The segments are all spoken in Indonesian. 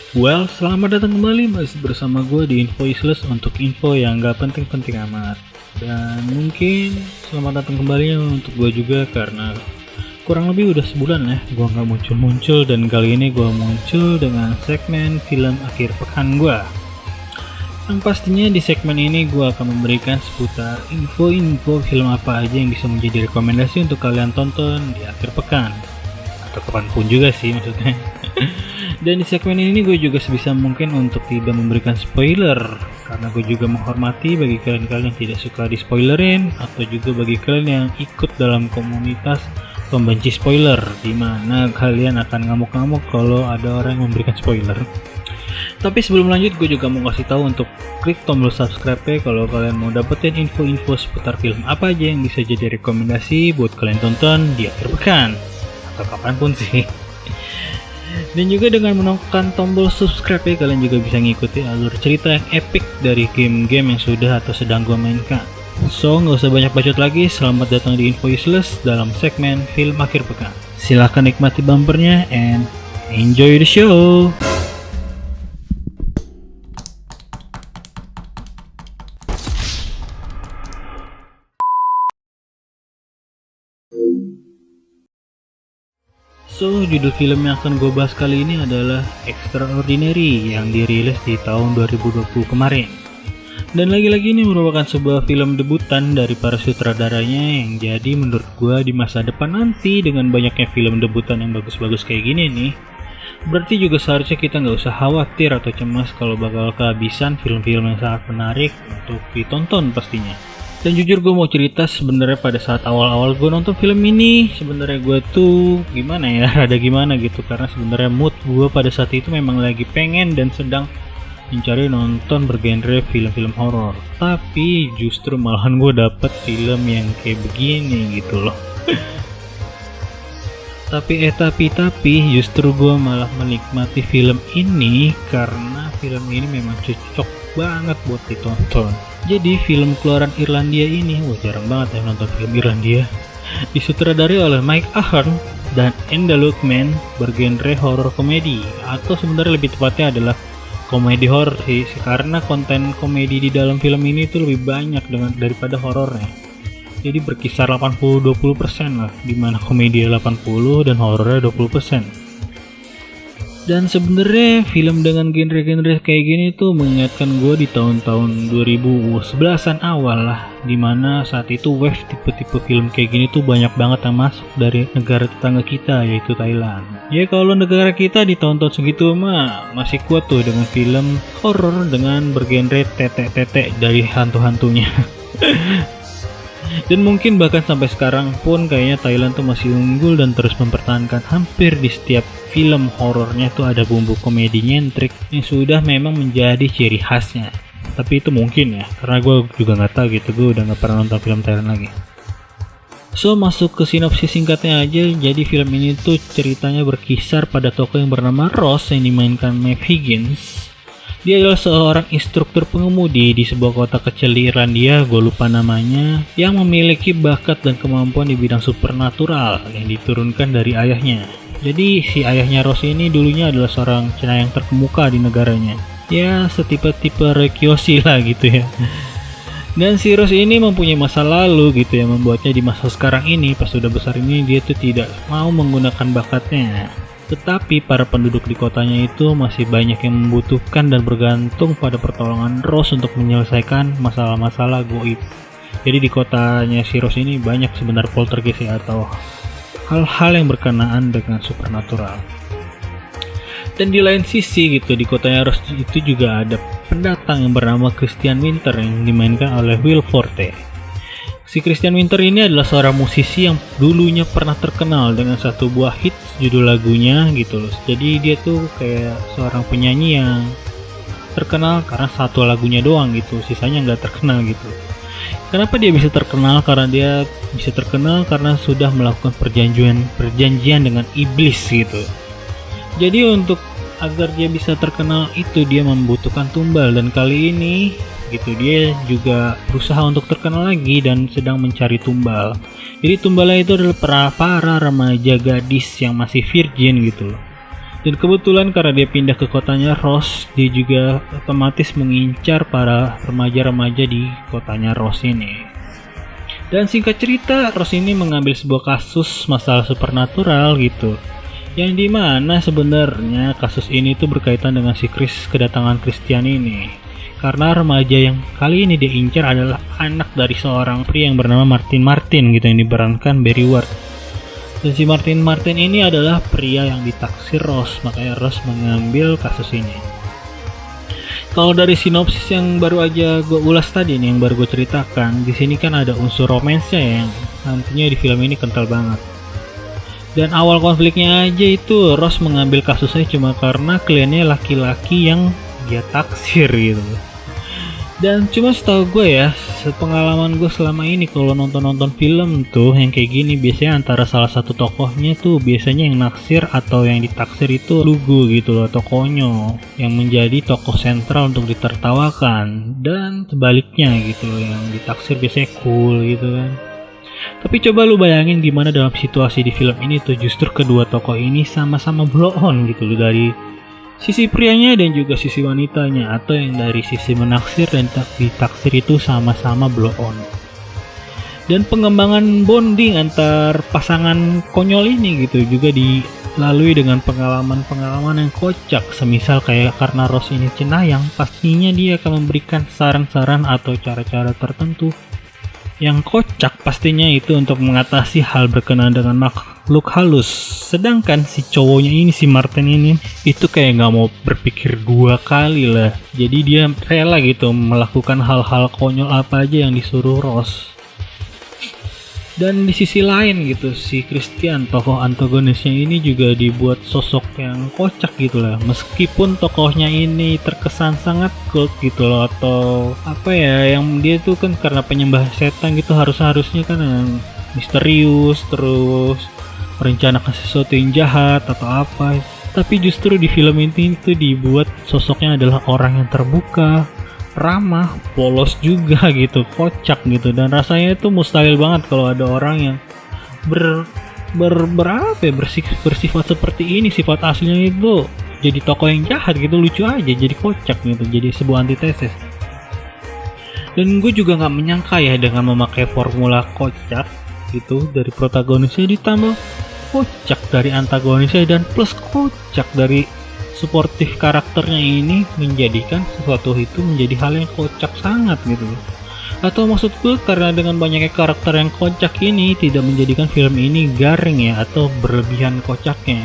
Selamat datang kembali masih bersama gue di Info Useless untuk info yang gak penting-penting amat. Dan mungkin selamat datang kembali untuk gue juga karena kurang lebih udah sebulan ya gue gak muncul-muncul, dan kali ini gue muncul dengan segmen film akhir pekan gue. Yang pastinya di segmen ini gue akan memberikan seputar info-info film apa aja yang bisa menjadi rekomendasi untuk kalian tonton di akhir pekan. Atau kapanpun juga sih maksudnya. Dan di segmen ini gue juga sebisa mungkin untuk tidak memberikan spoiler, karena gue juga menghormati bagi kalian-kalian yang tidak suka di spoilerin, atau juga bagi kalian yang ikut dalam komunitas pembenci spoiler, dimana kalian akan ngamuk-ngamuk kalau ada orang yang memberikan spoiler. Tapi sebelum lanjut, gue juga mau kasih tahu untuk klik tombol subscribe ya kalau kalian mau dapetin info-info seputar film apa aja yang bisa jadi rekomendasi buat kalian tonton di akhir pekan atau kapanpun sih. Dan juga dengan menekan tombol subscribe ya, kalian juga bisa ngikuti alur cerita yang epic dari game-game yang sudah atau sedang gue mainkan. So, nggak usah banyak bacot lagi, selamat datang di Info Useless dalam segmen film akhir pekan. Silahkan nikmati bumpernya and enjoy the show! So, judul film yang akan gue bahas kali ini adalah Extraordinary yang dirilis di tahun 2020 kemarin. Dan lagi-lagi ini merupakan sebuah film debutan dari para sutradaranya yang jadi menurut gue di masa depan nanti dengan banyaknya film debutan yang bagus-bagus kayak gini nih, berarti juga seharusnya kita nggak usah khawatir atau cemas kalau bakal kehabisan film-film yang sangat menarik untuk ditonton pastinya. Dan jujur gue mau cerita, sebenarnya pada saat awal-awal gue nonton film ini, sebenarnya gue tuh gimana ya, rada gimana gitu, karena sebenarnya mood gue pada saat itu memang lagi pengen dan sedang mencari nonton bergenre film-film horor. Tapi justru malahan gue dapet film yang kayak begini gitu loh. Tapi justru gue malah menikmati film ini karena film ini memang cocok banget buat ditonton. Jadi film keluaran Irlandia ini, jarang banget ya nonton film Irlandia, disutradari oleh Mike Ahern dan Enda Luckman, bergenre horror komedi, atau sebenarnya lebih tepatnya adalah komedi horror sih, karena konten komedi di dalam film ini tuh lebih banyak daripada horornya. Jadi berkisar 80-20% lah, dimana komedi 80 dan horornya 20%. Dan sebenarnya film dengan genre-genre kayak gini tuh mengingatkan gue di tahun-tahun 2011-an awal lah, dimana saat itu wave tipe-tipe film kayak gini tuh banyak banget yang masuk dari negara tetangga kita, yaitu Thailand. Ya kalau negara kita di tahun-tahun segitu mah masih kuat tuh dengan film horror dengan bergenre tetek-tetek dari hantu-hantunya. Dan mungkin bahkan sampai sekarang pun kayaknya Thailand tuh masih unggul dan terus mempertahankan hampir di setiap film horornya tuh ada bumbu komedi nyentrik yang sudah memang menjadi ciri khasnya. Tapi itu mungkin ya, karena gue juga nggak tahu gitu, gue udah nggak pernah nonton film Thailand lagi. So, masuk ke sinopsis singkatnya aja. Jadi film ini tuh ceritanya berkisar pada tokoh yang bernama Ross yang dimainkan Maeve Higgins. Dia adalah seorang instruktur pengemudi di sebuah kota kecil di Irlandia, gue lupa namanya, yang memiliki bakat dan kemampuan di bidang supernatural yang diturunkan dari ayahnya. Jadi si ayahnya Ross ini dulunya adalah seorang cenayang terkemuka di negaranya. Ya, setipe-tipe Rekiyoshi lah gitu ya. Dan si Ross ini mempunyai masa lalu gitu ya, membuatnya di masa sekarang ini, pas sudah besar ini, dia tuh tidak mau menggunakan bakatnya. Tetapi para penduduk di kotanya itu masih banyak yang membutuhkan dan bergantung pada pertolongan Ross untuk menyelesaikan masalah-masalah goib. Jadi di kotanya si Ross ini banyak sebenarnya poltergeist atau hal-hal yang berkenaan dengan supernatural. Dan di lain sisi gitu, di kotanya Ross itu juga ada pendatang yang bernama Christian Winter yang dimainkan oleh Will Forte. Si Christian Winter ini adalah seorang musisi yang dulunya pernah terkenal dengan satu buah hits judul lagunya gitu loh. Jadi dia tuh kayak seorang penyanyi yang terkenal karena satu lagunya doang gitu, sisanya nggak terkenal gitu. Kenapa dia bisa terkenal? Karena dia bisa terkenal karena sudah melakukan perjanjian dengan iblis gitu. Jadi untuk agar dia bisa terkenal itu dia membutuhkan tumbal, dan kali ini gitu dia juga berusaha untuk terkenal lagi dan sedang mencari tumbal. Jadi tumbalnya itu adalah para remaja gadis yang masih virgin gitu loh. Dan kebetulan karena dia pindah ke kotanya Rose, dia juga otomatis mengincar para remaja-remaja di kotanya Rose ini. Dan singkat cerita, Rose ini mengambil sebuah kasus masalah supernatural gitu, yang dimana sebenarnya kasus ini tuh berkaitan dengan si kedatangan Christian ini. Karena remaja yang kali ini dia incar adalah anak dari seorang pria yang bernama Martin gitu, yang diperankan Barry Ward. Dan si Martin ini adalah pria yang ditaksir Rose, makanya Rose mengambil kasus ini. Kalau dari sinopsis yang baru aja gue ulas tadi nih, yang baru gue ceritakan, di sini kan ada unsur romansnya yang nantinya di film ini kental banget. Dan awal konfliknya aja itu Rose mengambil kasusnya cuma karena kliennya laki-laki yang dia taksir gitu. Dan cuma setahu gue ya, sepengalaman gue selama ini kalau nonton film tuh yang kayak gini, biasanya antara salah satu tokohnya tuh biasanya yang naksir atau yang ditaksir itu lugu gitu loh, atau konyol yang menjadi tokoh sentral untuk ditertawakan, dan sebaliknya gitu loh, yang ditaksir biasanya cool gitu kan. Tapi coba lu bayangin gimana dalam situasi di film ini tuh justru kedua tokoh ini sama-sama blow on gitu loh, dari sisi prianya dan juga sisi wanitanya, atau yang dari sisi menaksir dan ditaksir itu sama-sama blow on. Dan pengembangan bonding antar pasangan konyol ini gitu juga dilalui dengan pengalaman-pengalaman yang kocak. Semisal kayak karena Rose ini cenayang, pastinya dia akan memberikan saran-saran atau cara-cara tertentu yang kocak pastinya itu untuk mengatasi hal berkenaan dengan makhluk halus. Sedangkan si cowoknya ini, si Martin ini, itu kayak nggak mau berpikir dua kali lah. Jadi dia rela gitu melakukan hal-hal konyol apa aja yang disuruh Rose. Dan di sisi lain gitu, si Christian, tokoh antagonisnya ini juga dibuat sosok yang kocak gitu lah. Meskipun tokohnya ini terkesan sangat cult gitu loh, atau apa ya, yang dia tuh kan karena penyembah setan gitu, harusnya kan yang misterius, terus merencanakan sesuatu yang jahat atau apa. Tapi justru di film ini tuh dibuat sosoknya adalah orang yang terbuka, ramah, polos juga gitu, kocak gitu, dan rasanya itu mustahil banget kalau ada orang yang bersifat seperti ini. Sifat aslinya itu jadi tokoh yang jahat gitu, lucu aja, jadi kocak gitu, jadi sebuah antitesis. Dan gue juga nggak menyangka ya, dengan memakai formula kocak gitu dari protagonisnya, ditambah kocak dari antagonisnya, dan plus kocak dari suportif karakternya ini, menjadikan sesuatu itu menjadi hal yang kocak sangat gitu. Atau maksud gue, karena dengan banyaknya karakter yang kocak ini tidak menjadikan film ini garing ya, atau berlebihan kocaknya,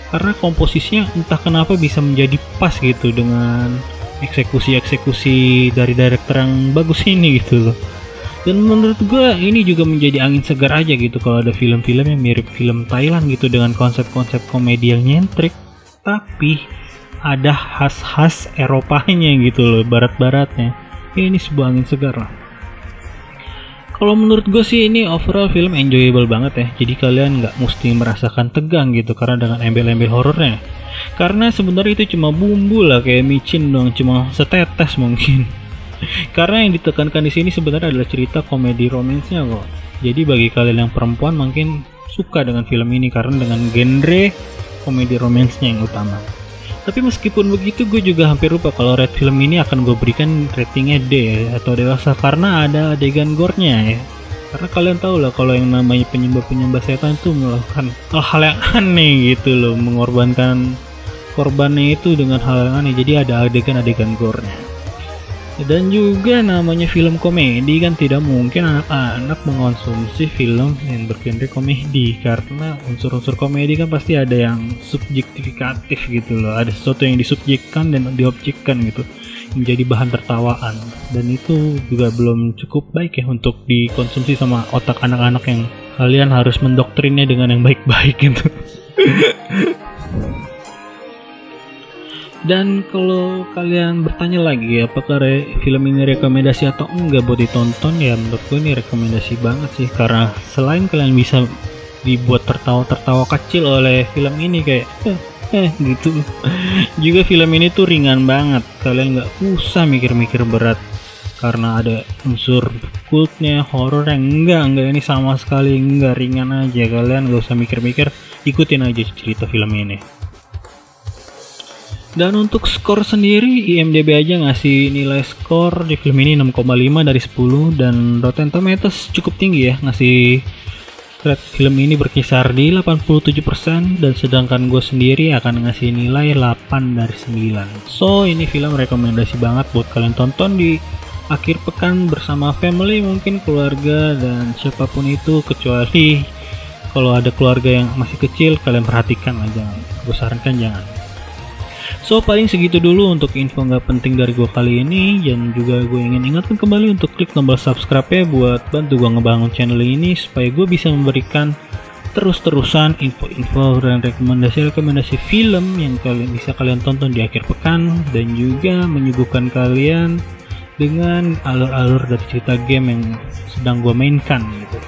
karena komposisinya entah kenapa bisa menjadi pas gitu dengan eksekusi dari director yang bagus ini gitu loh. Dan menurut gue ini juga menjadi angin segar aja gitu kalau ada film-film yang mirip film Thailand gitu, dengan konsep-konsep komedi yang nyentrik tapi ada khas-khas Eropanya gitu loh, barat-baratnya. Ini sebuah angin segar lah. Kalau menurut gue sih ini overall film enjoyable banget ya. Jadi kalian nggak mesti merasakan tegang gitu karena dengan embel-embel horornya. Karena sebenarnya itu cuma bumbu lah, kayak micin dong, cuma setetes mungkin. Karena yang ditekankan di sini sebenarnya adalah cerita komedi romansnya kok. Jadi bagi kalian yang perempuan mungkin suka dengan film ini karena dengan genre komedi romansnya yang utama. Tapi meskipun begitu, gue juga hampir lupa kalau red film ini akan gue berikan ratingnya D ya, atau dewasa, karena ada adegan gore-nya ya. Karena kalian tahu lah kalau yang namanya penyembah setan itu melakukan hal-hal yang aneh gitu loh, mengorbankan korbannya itu dengan hal yang aneh. Jadi ada adegan-adegan gore-nya. Dan juga namanya film komedi kan tidak mungkin anak-anak mengonsumsi film yang bergenre komedi, karena unsur-unsur komedi kan pasti ada yang subjektifikatif gitu loh, ada sesuatu yang disubjekkan dan diobjekkan gitu menjadi bahan tertawaan, dan itu juga belum cukup baik ya untuk dikonsumsi sama otak anak-anak yang kalian harus mendoktrinnya dengan yang baik-baik gitu. Dan kalau kalian bertanya lagi apakah film ini rekomendasi atau enggak buat ditonton, ya menurut gue ini rekomendasi banget sih, karena selain kalian bisa dibuat tertawa kecil oleh film ini kayak gitu, juga film ini tuh ringan banget, kalian nggak usah mikir-mikir berat karena ada unsur kultnya, horor yang enggak, ini sama sekali enggak, ringan aja, kalian nggak usah mikir-mikir, ikutin aja cerita film ini. Dan untuk skor sendiri, IMDb aja ngasih nilai skor di film ini 6,5 dari 10, dan Rotten Tomatoes cukup tinggi ya, ngasih rate film ini berkisar di 87%, dan sedangkan gue sendiri akan ngasih nilai 8 dari 9. So, ini film rekomendasi banget buat kalian tonton di akhir pekan bersama family, mungkin keluarga dan siapapun itu, kecuali kalau ada keluarga yang masih kecil, kalian perhatikan aja, gue sarankan jangan. So, paling segitu dulu untuk info nggak penting dari gue kali ini, dan juga gue ingin ingatkan kembali untuk klik tombol subscribe ya buat bantu gue ngebangun channel ini supaya gue bisa memberikan terus-terusan info-info dan rekomendasi-rekomendasi film yang bisa kalian tonton di akhir pekan, dan juga menyuguhkan kalian dengan alur-alur dari cerita game yang sedang gue mainkan gitu.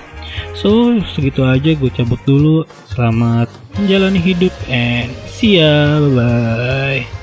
So, segitu aja, gue cabut dulu. Selamat menjalani hidup and see ya, bye bye.